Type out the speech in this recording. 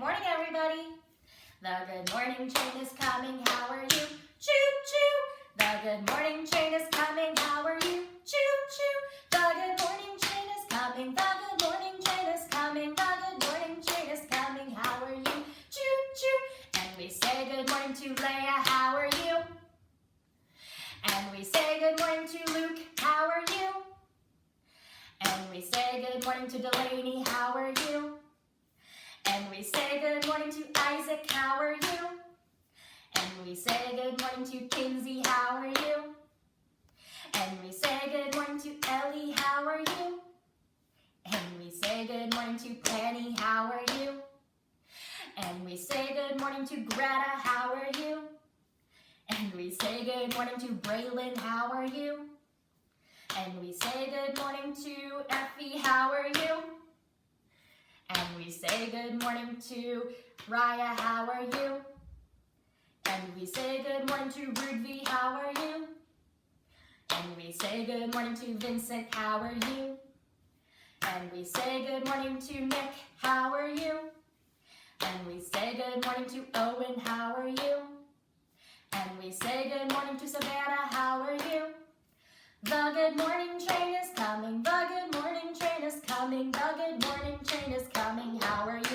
Morning, everybody. The good morning train is coming. How are you? Choo-choo. The good morning train is coming. How are you? Choo-choo. The good morning train is coming. The good morning train is coming. The good morning train is coming. How are you? Choo-choo. And we say good morning to Leia. How are you? And we say good morning to Luke. How are you? And we say good morning to Delaney. How are you? And we say good morning to Isaac, how are you? And we say good morning to Kinsey, how are you? And we say good morning to Ellie, how are you? And we say good morning to Penny, how are you? And we say good morning to Greta, how are you? And we say good morning to Braylon, how are you? And we say good morning to Effie, how are you? And we say good morning to Raya, how are you? And we say good morning to Rudvi, how are you? And we say good morning to Vincent, how are you? And we say good morning to Nick, how are you? And we say good morning to Owen, how are you? And we say good morning to Savannah, how are you? The good morning train is coming, the good morning train is coming, the good morning train is coming, how are you?